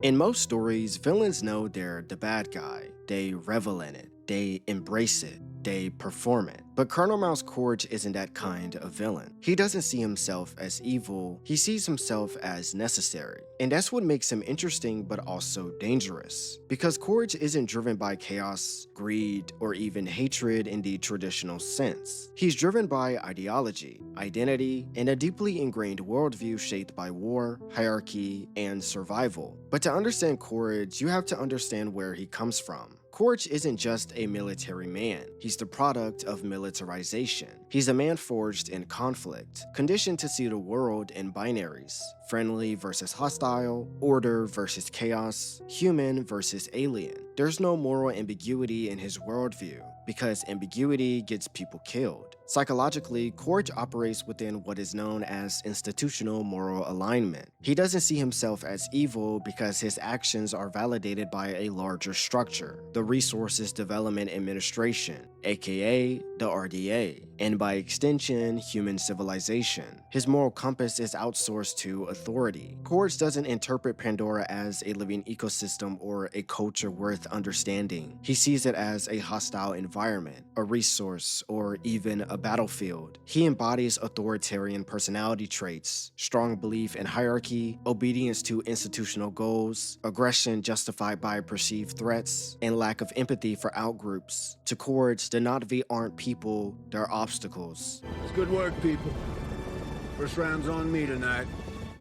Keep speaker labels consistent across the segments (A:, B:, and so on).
A: In most stories, villains know they're the bad guy. They revel in it. They embrace it. They perform it. But Colonel Miles Quaritch isn't that kind of villain. He doesn't see himself as evil, he sees himself as necessary. And that's what makes him interesting but also dangerous. Because Quaritch isn't driven by chaos, greed, or even hatred in the traditional sense. He's driven by ideology, identity, and a deeply ingrained worldview shaped by war, hierarchy, and survival. But to understand Quaritch, you have to understand where he comes from. Quaritch isn't just a military man. He's the product of militarization. He's a man forged in conflict, conditioned to see the world in binaries: friendly versus hostile, order versus chaos, human versus alien. There's no moral ambiguity in his worldview, because ambiguity gets people killed. Psychologically, Quaritch operates within what is known as institutional moral alignment. He doesn't see himself as evil because his actions are validated by a larger structure, the Resources Development Administration, aka the RDA, and by extension, human civilization. His moral compass is outsourced to authority. Quaritch doesn't interpret Pandora as a living ecosystem or a culture worth understanding. He sees it as a hostile environment, a resource, or even a battlefield. He embodies authoritarian personality traits, strong belief in hierarchy, obedience to institutional goals, aggression justified by perceived threats, and lack of empathy for outgroups. To Quaritch, the Na'vi aren't people, they're obstacles.
B: It's good work, people. First round's on me tonight.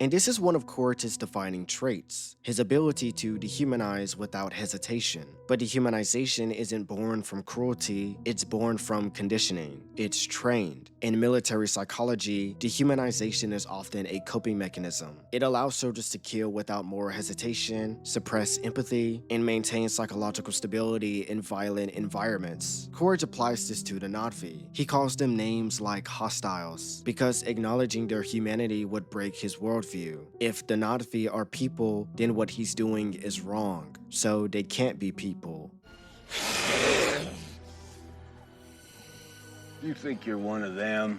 A: And this is one of Quaritch's defining traits, his ability to dehumanize without hesitation. But dehumanization isn't born from cruelty, it's born from conditioning. It's trained. In military psychology, dehumanization is often a coping mechanism. It allows soldiers to kill without moral hesitation, suppress empathy, and maintain psychological stability in violent environments. Quaritch applies this to the Na'vi. He calls them names like hostiles, because acknowledging their humanity would break his worldview. If the Na'vi are people, then what he's doing is wrong, so they can't be people.
B: You think you're one of them?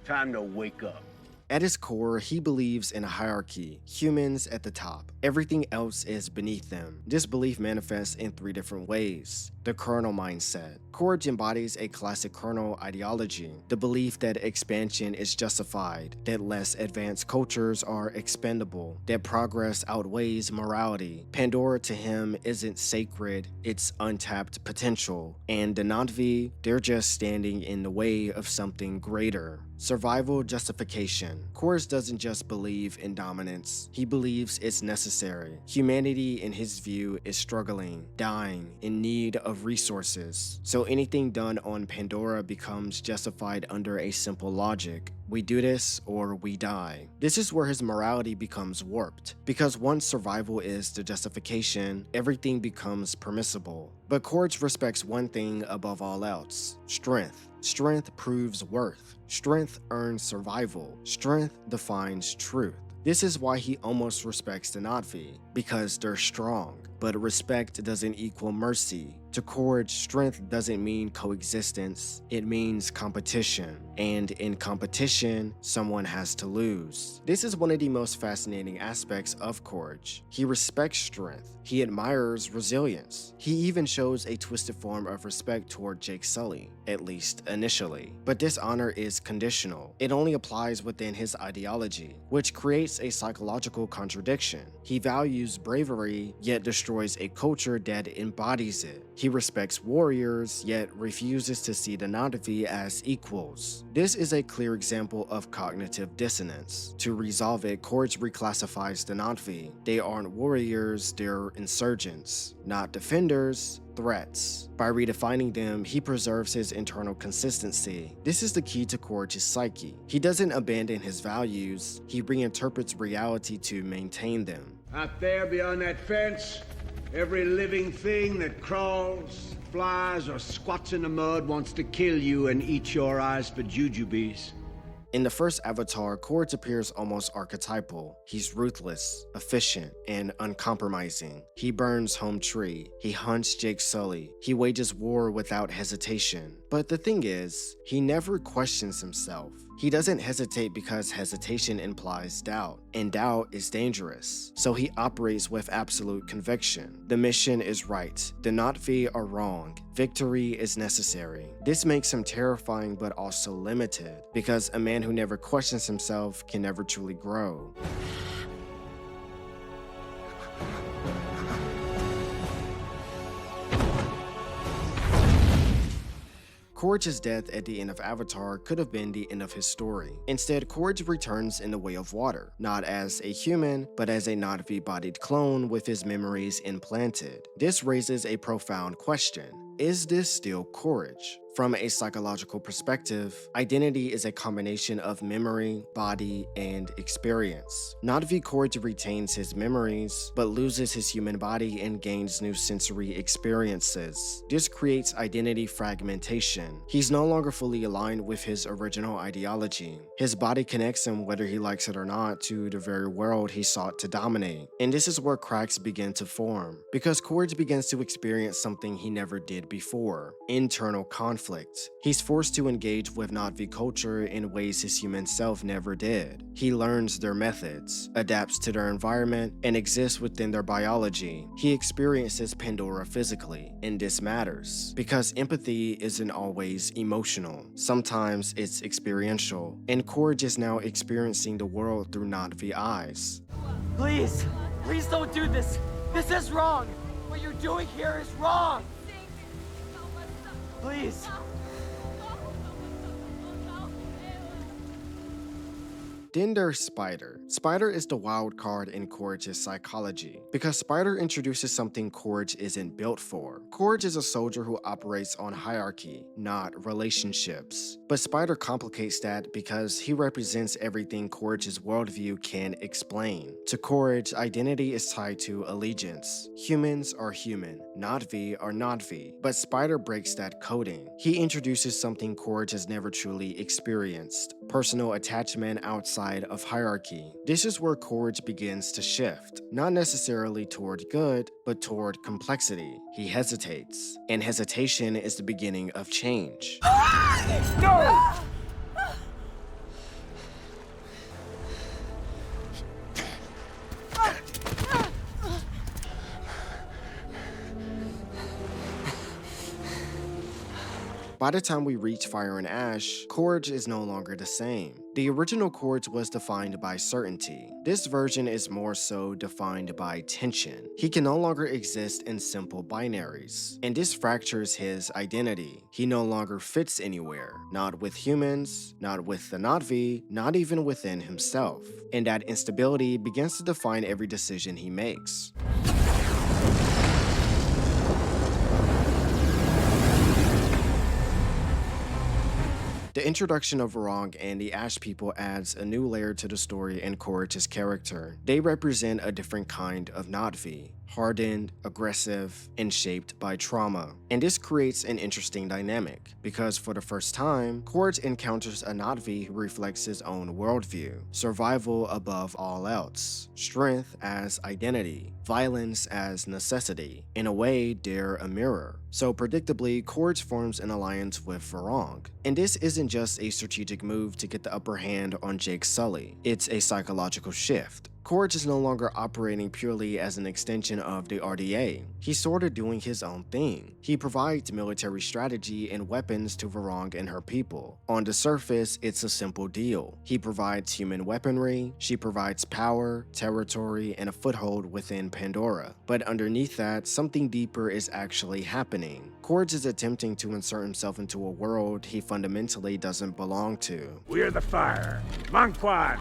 B: Time to wake up.
A: At his core, he believes in a hierarchy, humans at the top. Everything else is beneath them. This belief manifests in three different ways. The Colonel mindset. Quaritch embodies a classic Colonel ideology, the belief that expansion is justified, that less advanced cultures are expendable, that progress outweighs morality. Pandora to him isn't sacred, it's untapped potential. And the Na'vi, they're just standing in the way of something greater. Survival justification. Quaritch doesn't just believe in dominance, he believes it's necessary. Humanity, in his view, is struggling, dying, in need of resources. So anything done on Pandora becomes justified under a simple logic. We do this or we die. This is where his morality becomes warped, because once survival is the justification, everything becomes permissible. But Quaritch respects one thing above all else: strength. Strength proves worth. Strength earns survival. Strength defines truth. This is why he almost respects the Na'vi, because they're strong. But respect doesn't equal mercy. To Quaritch, strength doesn't mean coexistence, it means competition. And in competition, someone has to lose. This is one of the most fascinating aspects of Quaritch. He respects strength. He admires resilience. He even shows a twisted form of respect toward Jake Sully, at least initially. But this honor is conditional. It only applies within his ideology, which creates a psychological contradiction. He values bravery, yet destroys a culture that embodies it. He respects warriors, yet refuses to see the Na'vi as equals. This is a clear example of cognitive dissonance. To resolve it, Quaritch reclassifies the Na'vi. They aren't warriors, they're insurgents, not defenders, threats. By redefining them, he preserves his internal consistency. This is the key to Quaritch's psyche. He doesn't abandon his values, he reinterprets reality to maintain them.
B: Out there beyond that fence, every living thing that crawls, flies, or squats in the mud wants to kill you and eat your eyes for jujubes.
A: In the first Avatar, Quaritch appears almost archetypal. He's ruthless, efficient, and uncompromising. He burns Home Tree. He hunts Jake Sully. He wages war without hesitation. But the thing is, he never questions himself. He doesn't hesitate because hesitation implies doubt, and doubt is dangerous. So he operates with absolute conviction. The mission is right. The Na'vi are wrong. Victory is necessary. This makes him terrifying but also limited, because a man who never questions himself can never truly grow. Quaritch's death at the end of Avatar could have been the end of his story. Instead, Quaritch returns in the way of water, not as a human, but as a Na'vi-bodied clone with his memories implanted. This raises a profound question. Is this still Quaritch? From a psychological perspective, identity is a combination of memory, body, and experience. Na'vi Quaritch retains his memories, but loses his human body and gains new sensory experiences. This creates identity fragmentation. He's no longer fully aligned with his original ideology. His body connects him, whether he likes it or not, to the very world he sought to dominate. And this is where cracks begin to form, because Quaritch begins to experience something he never did before: internal conflict. He's forced to engage with Na'vi culture in ways his human self never did. He learns their methods, adapts to their environment, and exists within their biology. He experiences Pandora physically, and this matters, because empathy isn't always emotional. Sometimes it's experiential, and Quaritch is now experiencing the world through Na'vi eyes.
C: Please, please don't do this. This is wrong. What you're doing here is wrong. Please.
A: Then there's Spider. Spider is the wild card in Quaritch's psychology, because Spider introduces something Quaritch isn't built for. Quaritch is a soldier who operates on hierarchy, not relationships. But Spider complicates that because he represents everything Quaritch's worldview can explain. To Quaritch, identity is tied to allegiance. Humans are human, Na'vi are Na'vi. But Spider breaks that coding. He introduces something Quaritch has never truly experienced: personal attachment outside of hierarchy. This is where Quaritch begins to shift, not necessarily toward good, but toward complexity. He hesitates, and hesitation is the beginning of change.
C: No!
A: By the time we reach Fire and Ash, Quaritch is no longer the same. The original Quaritch was defined by certainty. This version is more so defined by tension. He can no longer exist in simple binaries, and this fractures his identity. He no longer fits anywhere, not with humans, not with the Na'vi, not even within himself. And that instability begins to define every decision he makes. The introduction of Varong and the Ash people adds a new layer to the story and Quaritch's character. They represent a different kind of Na'vi, hardened, aggressive, and shaped by trauma. And this creates an interesting dynamic, because for the first time, Quaritch encounters a Na'vi who reflects his own worldview: survival above all else, strength as identity, violence as necessity. In a way, they're a mirror. So predictably, Quaritch forms an alliance with Varong. And this isn't just a strategic move to get the upper hand on Jake Sully, it's a psychological shift. Quaritch is no longer operating purely as an extension of the RDA. He's sort of doing his own thing. He provides military strategy and weapons to Varong and her people. On the surface, it's a simple deal. He provides human weaponry, she provides power, territory, and a foothold within Pandora. But underneath that, something deeper is actually happening. Quaritch is attempting to insert himself into a world he fundamentally doesn't belong to.
B: We are the fire. Manquad!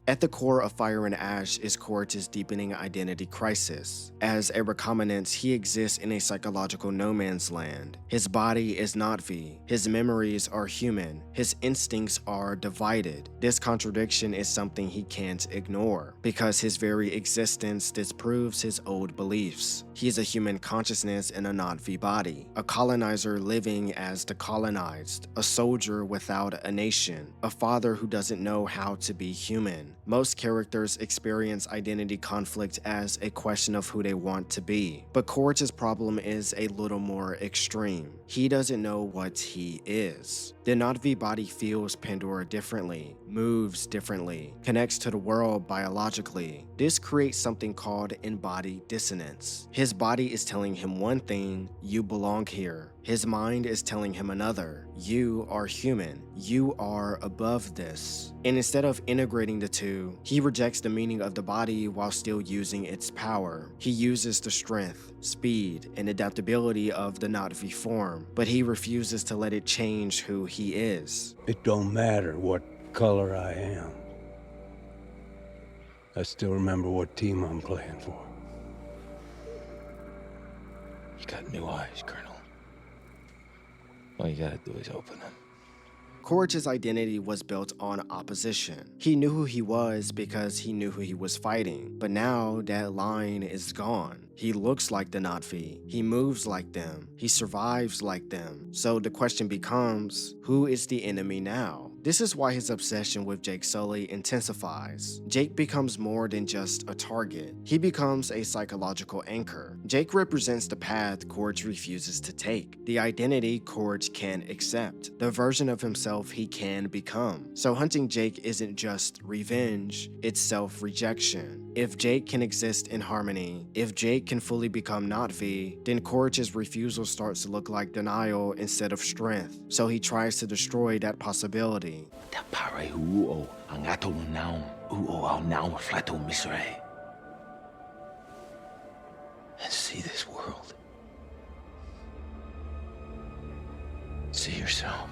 A: At the core of Fire and Ash is Quaritch's deepening identity crisis. As a recombinant, he exists in a psychological no man's land. His body is Na'vi, his memories are human, his instincts are divided. This contradiction is something he can't ignore, because his very existence disproves his old beliefs. He is a human consciousness in a Na'vi body, a colonizer living as the colonized, a soldier without a nation, a father who doesn't know how to be human. Most characters experience identity conflict as a question of who they want to be, but Quaritch's problem is a little more extreme. He doesn't know what he is. The Na'vi body feels Pandora differently, moves differently, connects to the world biologically. This creates something called embodied dissonance. His body is telling him one thing, you belong here. His mind is telling him another, you are human, you are above this. And instead of integrating the two, he rejects the meaning of the body while still using its power. He uses the strength, speed, and adaptability of the Na'vi form, but he refuses to let it change who he is.
D: It don't matter what color I am. I still remember what team I'm playing for.
E: You got new eyes, Colonel. All you gotta do is open them.
A: Quaritch's identity was built on opposition. He knew who he was because he knew who he was fighting, but now that line is gone. He looks like the Na'vi, he moves like them, he survives like them. So the question becomes, who is the enemy now? This is why his obsession with Jake Sully intensifies. Jake becomes more than just a target. He becomes a psychological anchor. Jake represents the path Quaritch refuses to take, the identity Quaritch can accept, the version of himself he can become. So hunting Jake isn't just revenge, it's self-rejection. If Jake can exist in harmony, if Jake can fully become Na'vi, then Quaritch's refusal starts to look like denial instead of strength. So he tries to destroy that possibility.
E: Tapare huo ang atong naong uo ao naong flato misere. And see this world. See yourself.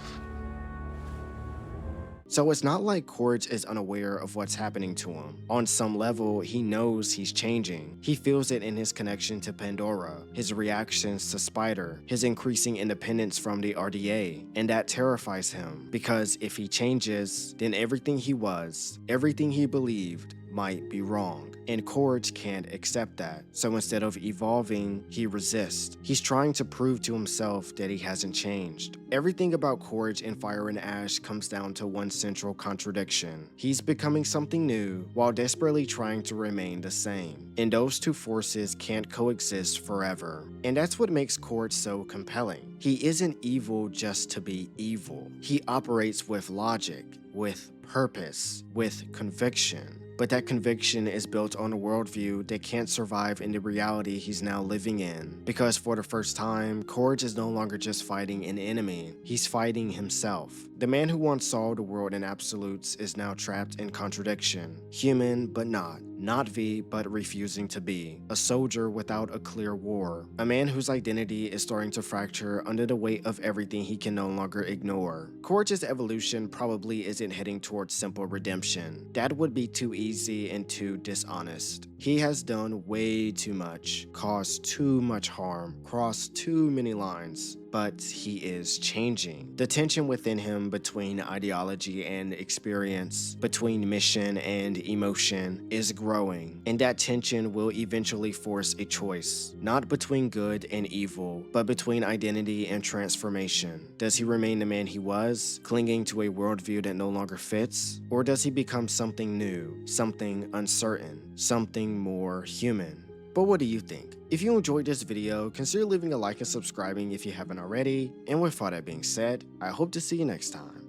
A: So it's not like Quaritch is unaware of what's happening to him. On some level, he knows he's changing. He feels it in his connection to Pandora, his reactions to Spider, his increasing independence from the RDA, and that terrifies him, because if he changes, then everything he was, everything he believed, might be wrong, and Quaritch can't accept that. So instead of evolving, he resists. He's trying to prove to himself that he hasn't changed. Everything about Quaritch in Fire and Ash comes down to one central contradiction. He's becoming something new while desperately trying to remain the same. And those two forces can't coexist forever. And that's what makes Quaritch so compelling. He isn't evil just to be evil. He operates with logic, with purpose, with conviction. But that conviction is built on a worldview that can't survive in the reality he's now living in. Because for the first time, Quaritch is no longer just fighting an enemy, he's fighting himself. The man who once saw the world in absolutes is now trapped in contradiction. Human, but not. Na'vi, but refusing to be. A soldier without a clear war. A man whose identity is starting to fracture under the weight of everything he can no longer ignore. Quaritch's evolution probably isn't heading towards simple redemption. That would be too easy and too dishonest. He has done way too much, caused too much harm, crossed too many lines, but he is changing. The tension within him between ideology and experience, between mission and emotion, is growing, and that tension will eventually force a choice, not between good and evil, but between identity and transformation. Does he remain the man he was, clinging to a worldview that no longer fits, or does he become something new, something uncertain, something more human? But what do you think? If you enjoyed this video, consider leaving a like and subscribing if you haven't already, and with all that being said, I hope to see you next time.